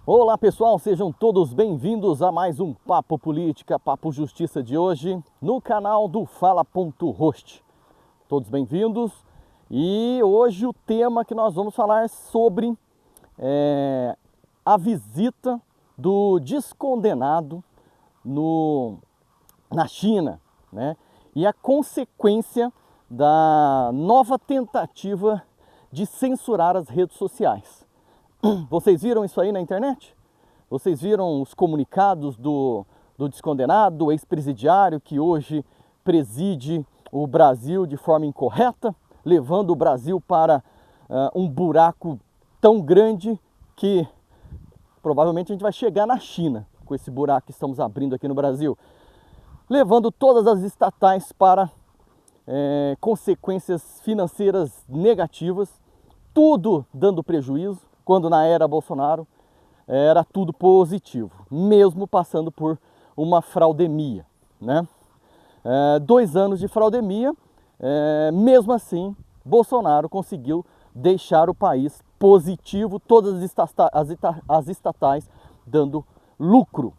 Olá pessoal, sejam todos bem-vindos a mais um Papo Política, Papo Justiça de hoje no canal do Fala.host. Todos bem-vindos e hoje o tema que nós vamos falar é sobre a visita do descondenado na China, né? E a consequência da nova tentativa de censurar as redes sociais. Vocês viram isso aí na internet? Vocês viram os comunicados do descondenado, ex-presidiário que hoje preside o Brasil de forma incorreta, levando o Brasil para um buraco tão grande que provavelmente a gente vai chegar na China com esse buraco que estamos abrindo aqui no Brasil, levando todas as estatais para consequências financeiras negativas, tudo dando prejuízo, quando na era Bolsonaro era tudo positivo, mesmo passando por uma fraudemia, né? 2 anos de fraudemia, mesmo assim, Bolsonaro conseguiu deixar o país positivo, todas as estatais dando lucro.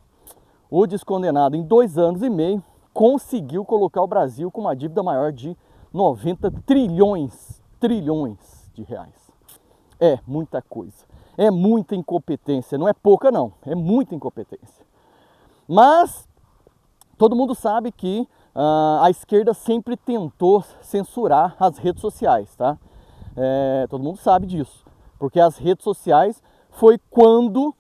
O descondenado, em 2 anos e meio, conseguiu colocar o Brasil com uma dívida maior de 90 trilhões de reais. É muita coisa, é muita incompetência, não é pouca não, é muita incompetência. Mas todo mundo sabe que a esquerda sempre tentou censurar as redes sociais, tá? Todo mundo sabe disso, porque as redes sociais foi quando,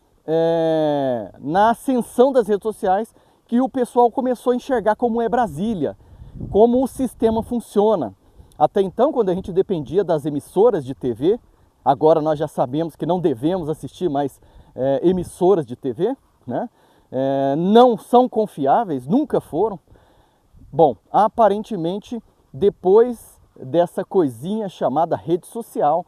na ascensão das redes sociais, que o pessoal começou a enxergar como é Brasília, como o sistema funciona. Até então, quando a gente dependia das emissoras de TV, agora nós já sabemos que não devemos assistir mais emissoras de TV, né? Não são confiáveis, nunca foram. Bom, aparentemente, depois dessa coisinha chamada rede social,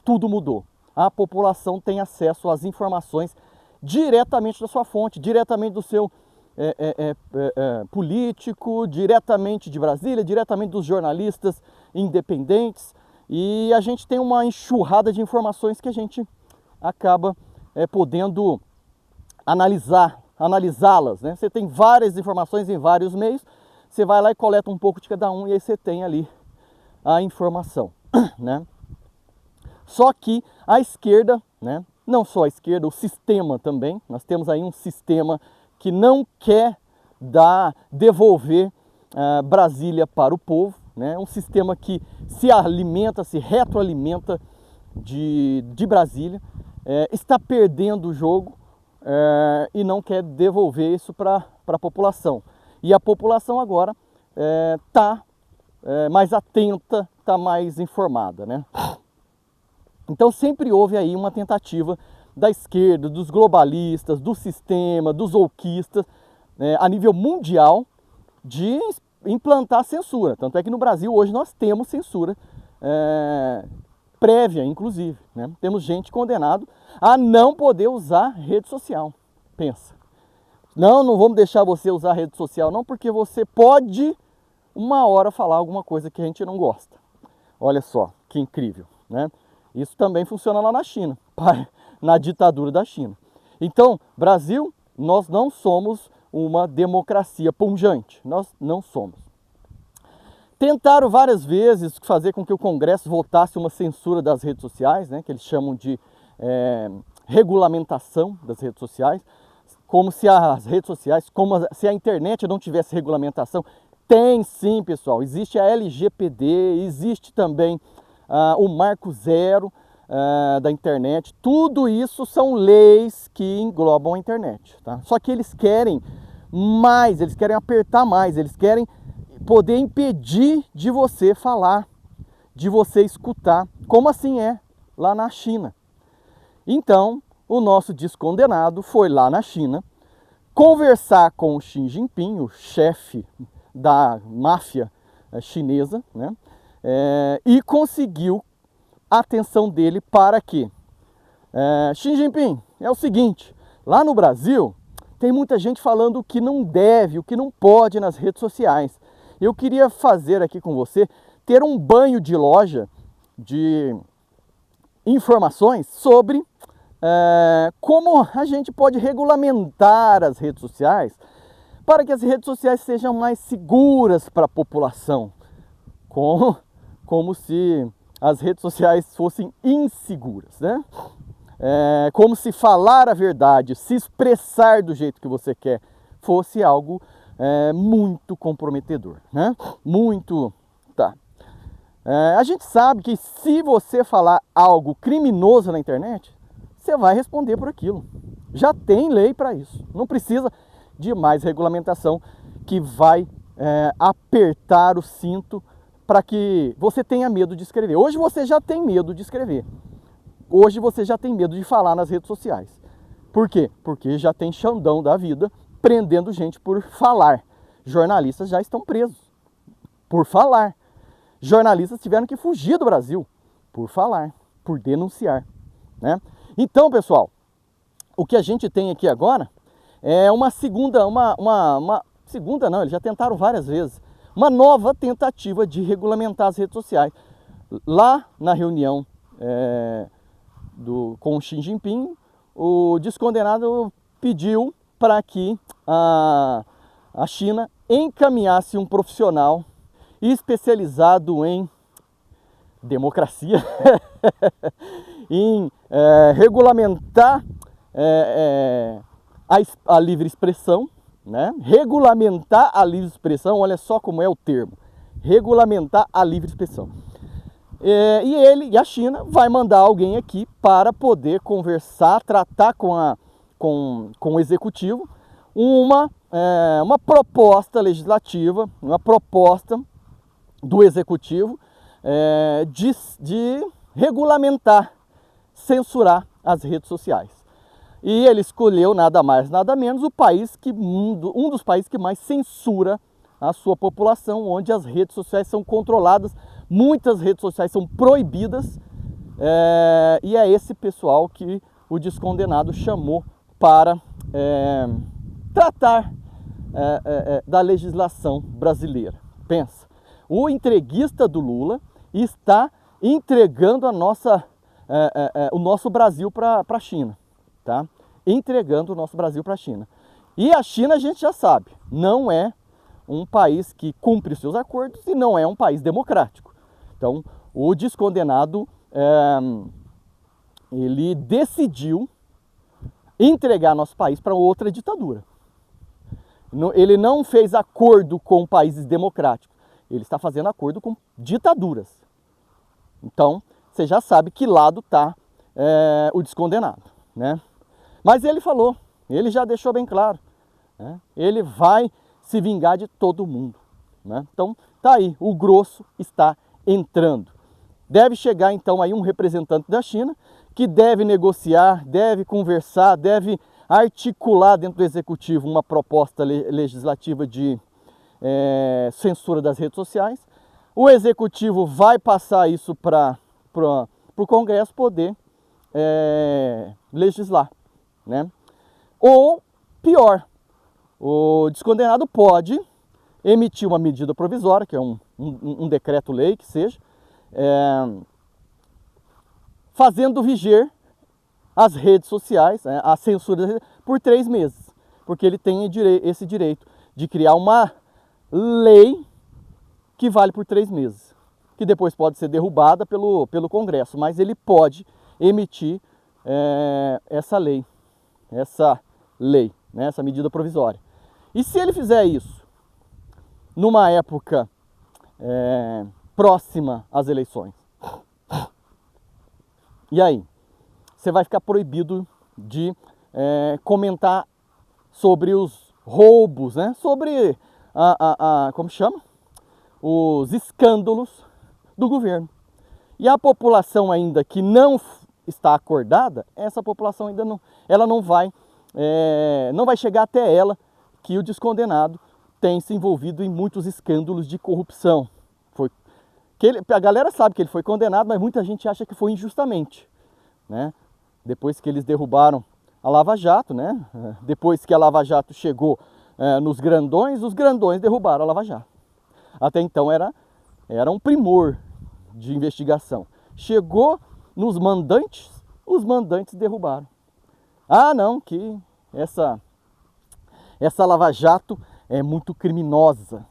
tudo mudou. A população tem acesso às informações diretamente da sua fonte, diretamente do seu político, diretamente de Brasília, diretamente dos jornalistas independentes. E a gente tem uma enxurrada de informações que a gente acaba podendo analisá-las, né? Você tem várias informações em vários meios, você vai lá e coleta um pouco de cada um e aí você tem ali a informação, né? Só que a esquerda, né? Não só a esquerda, o sistema também, nós temos aí um sistema que não quer devolver Brasília para o povo, né? Um sistema que se alimenta, se retroalimenta de Brasília, está perdendo o jogo e não quer devolver isso para a população. E a população agora está mais atenta, está mais informada, né? Então sempre houve aí uma tentativa da esquerda, dos globalistas, do sistema, dos wokeistas, a nível mundial, de implantar censura. Tanto é que no Brasil hoje nós temos censura prévia, inclusive, né? Temos gente condenado a não poder usar rede social. Pensa. Não vamos deixar você usar rede social não, porque você pode uma hora falar alguma coisa que a gente não gosta. Olha só, que incrível, né? Isso também funciona lá na China, na ditadura da China. Então, Brasil, nós não somos uma democracia pujante, nós não somos. Tentaram várias vezes fazer com que o Congresso votasse uma censura das redes sociais, né, que eles chamam de regulamentação das redes sociais, como se as redes sociais, se a internet não tivesse regulamentação. Tem sim, pessoal, existe a LGPD, existe também o Marco Zero da internet. Tudo isso são leis que englobam a internet, tá? Só que eles querem mais, eles querem apertar mais, eles querem poder impedir de você falar, de você escutar, como assim é lá na China. Então, o nosso descondenado foi lá na China conversar com o Xi Jinping, o chefe da máfia chinesa, né? E conseguiu a atenção dele para quê? Xi Jinping, é o seguinte, lá no Brasil tem muita gente falando o que não deve, o que não pode nas redes sociais. Eu queria fazer aqui com você, ter um banho de loja de informações sobre como a gente pode regulamentar as redes sociais para que as redes sociais sejam mais seguras para a população, como se as redes sociais fossem inseguras, né? Como se falar a verdade, se expressar do jeito que você quer, fosse algo muito comprometedor, né? Muito, tá. A gente sabe que se você falar algo criminoso na internet, você vai responder por aquilo. Já tem lei para isso. Não precisa de mais regulamentação que vai apertar o cinto para que você tenha medo de escrever. Hoje você já tem medo de escrever. Hoje você já tem medo de falar nas redes sociais. Por quê? Porque já tem Xandão da vida prendendo gente por falar. Jornalistas já estão presos por falar. Jornalistas tiveram que fugir do Brasil por falar, por denunciar, né? Então, pessoal, o que a gente tem aqui agora é uma segunda, segunda não, eles já tentaram várias vezes, uma nova tentativa de regulamentar as redes sociais. Lá na reunião com o Xi Jinping, o descondenado pediu para que a China encaminhasse um profissional especializado em democracia, em regulamentar a livre expressão, né? Regulamentar a livre expressão, olha só como é o termo, regulamentar a livre expressão. E a China vai mandar alguém aqui para poder conversar, tratar com o executivo uma proposta legislativa, uma proposta do executivo de regulamentar, censurar as redes sociais. E ele escolheu nada mais, nada menos um dos países que mais censura a sua população, onde as redes sociais são controladas, muitas redes sociais são proibidas, e é esse pessoal que o descondenado chamou para tratar da legislação brasileira. Pensa, o entreguista do Lula está entregando o nosso Brasil para a China, tá? Entregando o nosso Brasil para a China. E a China, a gente já sabe, não é um país que cumpre os seus acordos e não é um país democrático. Então, o descondenado, ele decidiu entregar nosso país para outra ditadura. Ele não fez acordo com países democráticos, ele está fazendo acordo com ditaduras. Então, você já sabe que lado está o descondenado, né? Mas ele falou, ele já deixou bem claro, né? Ele vai se vingar de todo mundo, né? Então, tá aí, o grosso está entrando. Deve chegar então aí um representante da China que deve negociar, deve conversar, deve articular dentro do executivo uma proposta legislativa de censura das redes sociais. O executivo vai passar isso para o Congresso poder legislar, né? Ou pior, o descondenado pode emitir uma medida provisória, que é um decreto-lei que seja, fazendo viger as redes sociais, a censura por 3 meses, porque ele tem esse direito de criar uma lei que vale por 3 meses, que depois pode ser derrubada pelo Congresso, mas ele pode emitir essa lei, né, essa medida provisória. E se ele fizer isso numa época próxima às eleições, e aí? Você vai ficar proibido de comentar sobre os roubos, né? Sobre como chama? Os escândalos do governo. E a população ainda que não está acordada, essa população ainda não vai chegar até ela que o descondenado tem se envolvido em muitos escândalos de corrupção. A galera sabe que ele foi condenado, mas muita gente acha que foi injustamente, né? Depois que eles derrubaram a Lava Jato, né? Depois que a Lava Jato chegou nos grandões, os grandões derrubaram a Lava Jato. Até então era um primor de investigação. Chegou nos mandantes, os mandantes derrubaram. Ah, não, que essa Lava Jato é muito criminosa,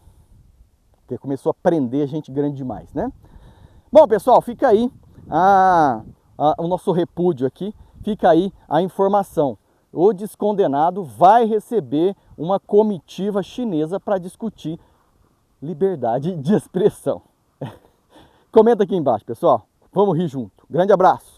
porque começou a prender gente grande demais, né? Bom, pessoal, fica aí o nosso repúdio aqui, fica aí a informação. O descondenado vai receber uma comitiva chinesa para discutir liberdade de expressão. Comenta aqui embaixo, pessoal. Vamos rir junto. Grande abraço.